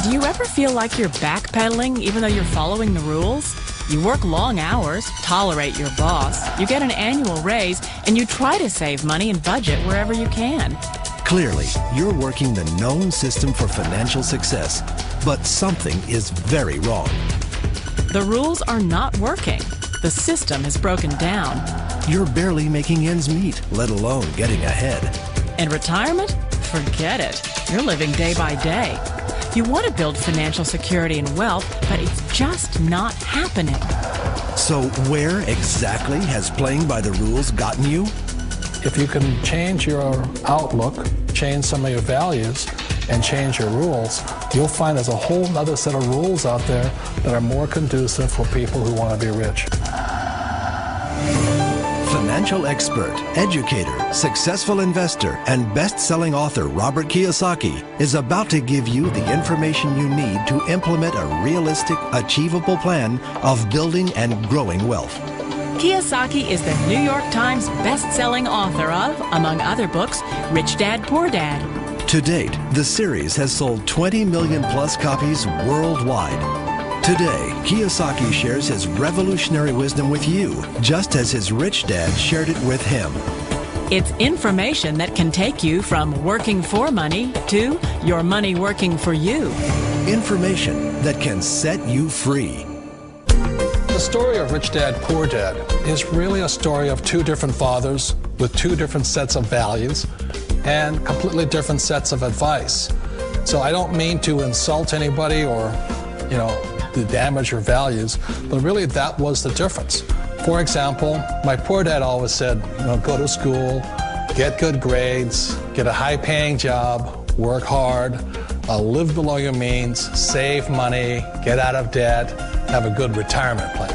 Do you ever feel like you're backpedaling even though you're following the rules? You work long hours, tolerate your boss, you get an annual raise, and you try to save money and budget wherever you can. Clearly, you're working the known system for financial success, but something is very wrong. The rules are not working. The system is broken down. You're barely making ends meet, let alone getting ahead. And retirement? Forget it. You're living day by day. You want to build financial security and wealth, but it's just not happening. So where exactly has playing by the rules gotten you? If you can change your outlook, change some of your values, and change your rules, you'll find there's a whole other set of rules out there that are more conducive for people who want to be rich. Financial expert, educator, successful investor, and best-selling author Robert Kiyosaki is about to give you the information you need to implement a realistic, achievable plan of building and growing wealth. Kiyosaki is the New York Times best-selling author of, among other books, Rich Dad, Poor Dad. To date, the series has sold 20 million plus copies worldwide. Today, Kiyosaki shares his revolutionary wisdom with you, just as his rich dad shared it with him. It's information that can take you from working for money to your money working for you. Information that can set you free. The story of Rich Dad, Poor Dad is really a story of two different fathers with two different sets of values and completely different sets of advice. So I don't mean to insult anybody or, to damage your values, but really that was the difference. For example, my poor dad always said, go to school, get good grades, get a high-paying job, work hard, live below your means, save money, get out of debt, have a good retirement plan.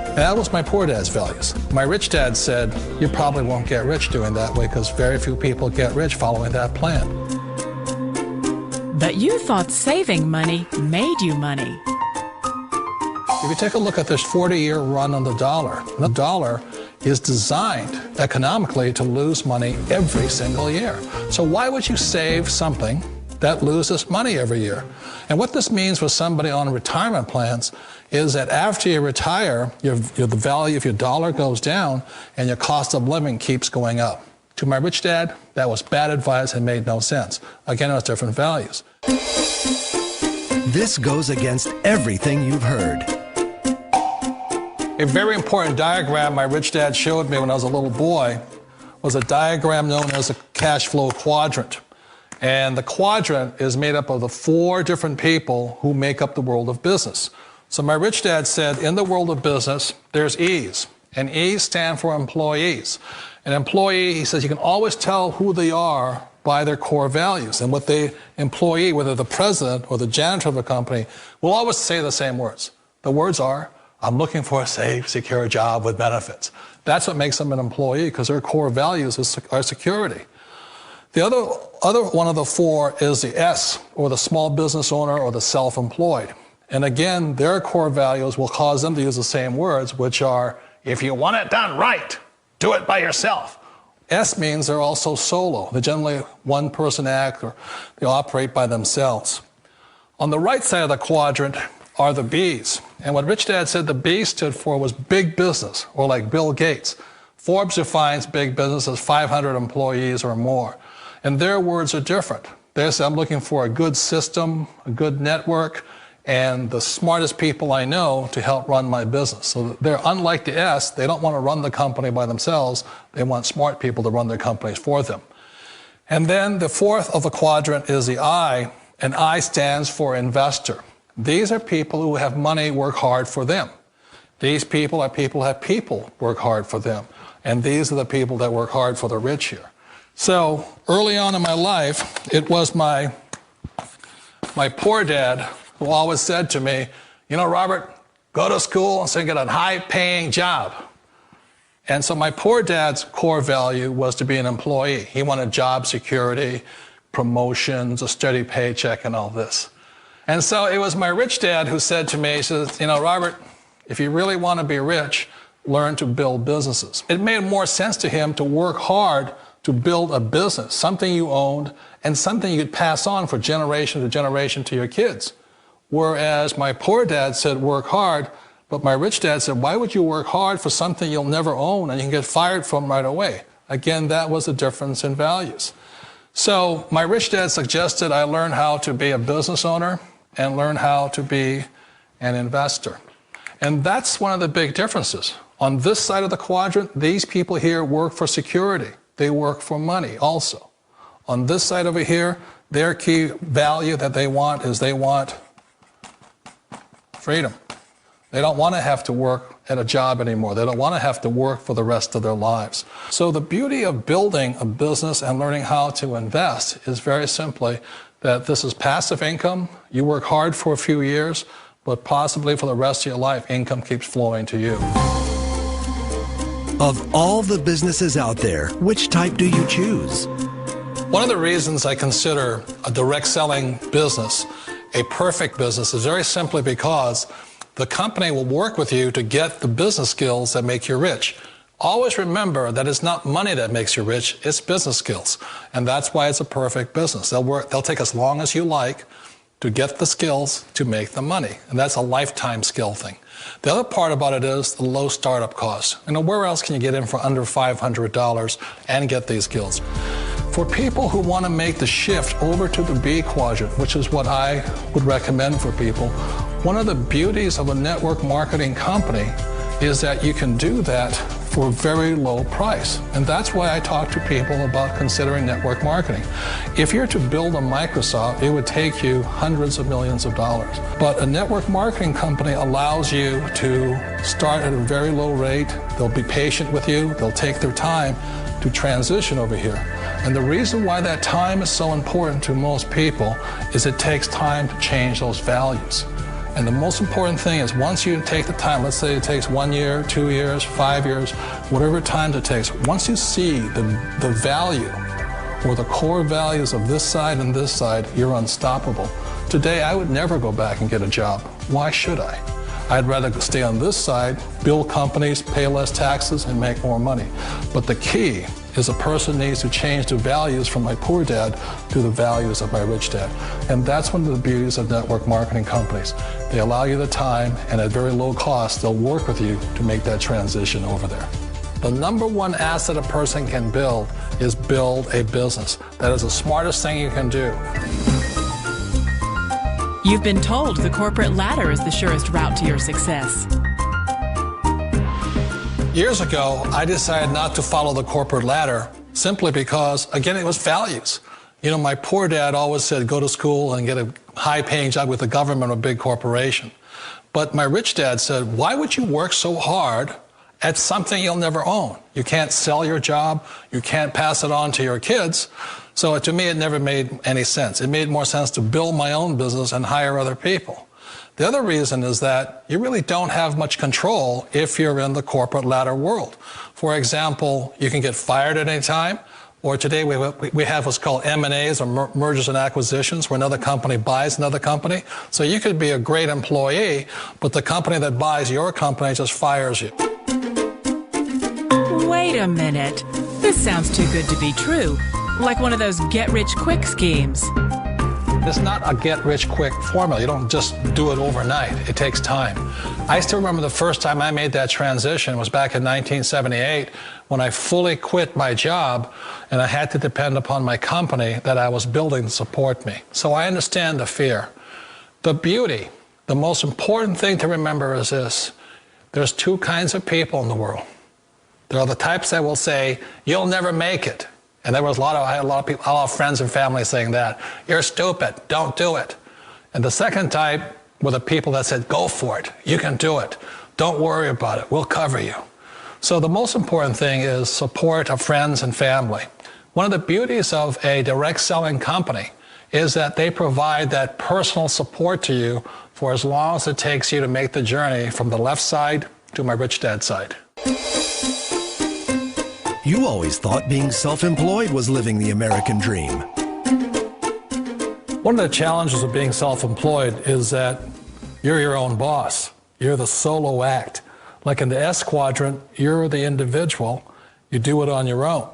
And that was my poor dad's values. My rich dad said, you probably won't get rich doing that way because very few people get rich following that plan. But you thought saving money made you money. If you take a look at this 40-year run on the dollar is designed economically to lose money every single year. So why would you save something that loses money every year? And what this means for somebody on retirement plans is that after you retire, the value of your dollar goes down and your cost of living keeps going up. To my rich dad, that was bad advice and made no sense. Again, it was different values. This goes against everything you've heard. A very important diagram my rich dad showed me when I was a little boy was a diagram known as a cash flow quadrant. And the quadrant is made up of the four different people who make up the world of business. So my rich dad said, in the world of business, there's E's. And E's stand for employees. An employee, he says, you can always tell who they are by their core values. And what the employee, whether the president or the janitor of the company, will always say the same words. The words are, I'm looking for a safe, secure job with benefits. That's what makes them an employee, because their core values are security. The other one of the four is the S, or the small business owner or the self-employed. And again, their core values will cause them to use the same words, which are, if you want it done right, do it by yourself. S means they're also solo. They're generally one-person act, or they operate by themselves. On the right side of the quadrant are the B's. And what Rich Dad said the B stood for was big business, or like Bill Gates. Forbes defines big business as 500 employees or more. And their words are different. They say, I'm looking for a good system, a good network, and the smartest people I know to help run my business. So they're unlike the S. They don't want to run the company by themselves. They want smart people to run their companies for them. And then the fourth of the quadrant is the I, and I stands for investor. These are people who have money work hard for them. These people are people who have people work hard for them. And these are the people that work hard for the rich here. So early on in my life, it was my poor dad who always said to me, Robert, go to school and so you get a high-paying job. And so my poor dad's core value was to be an employee. He wanted job security, promotions, a steady paycheck, and all this. And so it was my rich dad who said to me, he says, Robert, if you really want to be rich, learn to build businesses. It made more sense to him to work hard to build a business, something you owned and something you could pass on for generation to generation to your kids. Whereas my poor dad said, work hard, but my rich dad said, why would you work hard for something you'll never own and you can get fired from right away? Again, that was the difference in values. So my rich dad suggested I learn how to be a business owner and learn how to be an investor. And that's one of the big differences. On this side of the quadrant, these people here work for security. They work for money also. On this side over here, their key value that they want is they want freedom. They don't want to have to work at a job anymore. They don't want to have to work for the rest of their lives. So the beauty of building a business and learning how to invest is very simply that this is passive income. You work hard for a few years, but possibly for the rest of your life, income keeps flowing to you. Of all the businesses out there, which type do you choose? One of the reasons I consider a direct selling business a perfect business is very simply because the company will work with you to get the business skills that make you rich. Always remember that it's not money that makes you rich, it's business skills. And that's why it's a perfect business. They'll take as long as you like to get the skills to make the money. And that's a lifetime skill thing. The other part about it is the low startup cost. Where else can you get in for under $500 and get these skills? For people who want to make the shift over to the B quadrant, which is what I would recommend for people, one of the beauties of a network marketing company is that you can do that for a very low price. And that's why I talk to people about considering network marketing. If you're to build a Microsoft, it would take you hundreds of millions of dollars. But a network marketing company allows you to start at a very low rate. They'll be patient with you. They'll take their time to transition over here. And the reason why that time is so important to most people is it takes time to change those values. And the most important thing is once you take the time, let's say it takes 1 year, 2 years, 5 years, whatever time it takes, once you see the value or the core values of this side and this side, you're unstoppable. Today, I would never go back and get a job. Why should I? I'd rather stay on this side, build companies, pay less taxes, and make more money. But the key is a person needs to change the values from my poor dad to the values of my rich dad. And that's one of the beauties of network marketing companies. They allow you the time, and at very low cost, they'll work with you to make that transition over there. The number one asset a person can build is build a business. That is the smartest thing you can do. You've been told the corporate ladder is the surest route to your success. Years ago, I decided not to follow the corporate ladder simply because, again, it was values. My poor dad always said, go to school and get a high-paying job with the government or a big corporation. But my rich dad said, why would you work so hard at something you'll never own? You can't sell your job. You can't pass it on to your kids. So to me, it never made any sense. It made more sense to build my own business and hire other people. The other reason is that you really don't have much control if you're in the corporate ladder world. For example, you can get fired at any time, or today we have what's called M&As, or mergers and acquisitions, where another company buys another company. So you could be a great employee, but the company that buys your company just fires you. Wait a minute. This sounds too good to be true. Like one of those get-rich-quick schemes. It's not a get-rich-quick formula. You don't just do it overnight. It takes time. I still remember the first time I made that transition was back in 1978 when I fully quit my job and I had to depend upon my company that I was building to support me. So I understand the fear. The beauty, the most important thing to remember is this. There's two kinds of people in the world. There are the types that will say, you'll never make it. And I had a lot of people, a lot of friends and family saying that. You're stupid, don't do it. And the second type were the people that said, go for it, you can do it. Don't worry about it, we'll cover you. So the most important thing is support of friends and family. One of the beauties of a direct selling company is that they provide that personal support to you for as long as it takes you to make the journey from the left side to my rich dad side. You always thought being self-employed was living the American dream. One of the challenges of being self-employed is that you're your own boss. You're the solo act. Like in the S quadrant, you're the individual. You do it on your own.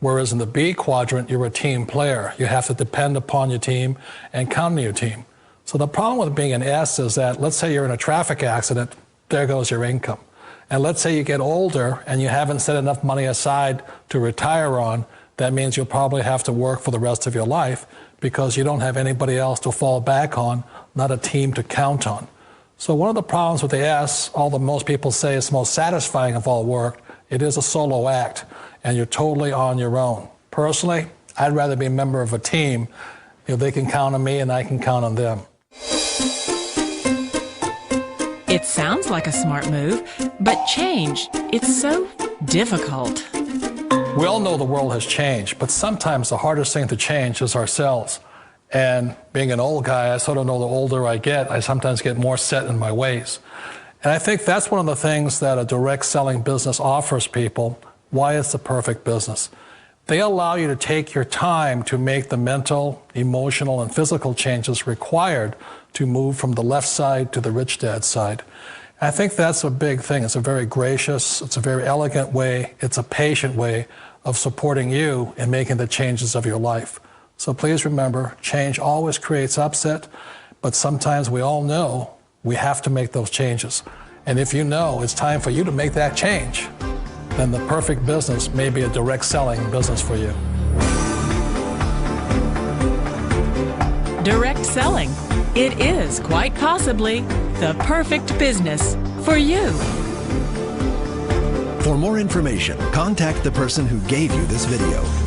Whereas in the B quadrant, you're a team player. You have to depend upon your team and count on your team. So the problem with being an S is that, let's say you're in a traffic accident, there goes your income. And let's say you get older and you haven't set enough money aside to retire on, that means you'll probably have to work for the rest of your life because you don't have anybody else to fall back on, not a team to count on. So one of the problems with the S, although most people say it's the most satisfying of all work, it is a solo act, and you're totally on your own. Personally, I'd rather be a member of a team. They can count on me and I can count on them. It sounds like a smart move, but change, it's so difficult. We all know the world has changed, but sometimes the hardest thing to change is ourselves. And being an old guy, I sort of know the older I get, I sometimes get more set in my ways. And I think that's one of the things that a direct selling business offers people, why it's the perfect business. They allow you to take your time to make the mental, emotional, and physical changes required to move from the left side to the rich dad side. I think that's a big thing. It's a very gracious, it's a very elegant way, it's a patient way of supporting you in making the changes of your life. So please remember, change always creates upset, but sometimes we all know we have to make those changes. And if you know it's time for you to make that change, then the perfect business may be a direct selling business for you. Direct selling. It is quite possibly the perfect business for you. For more information, contact the person who gave you this video.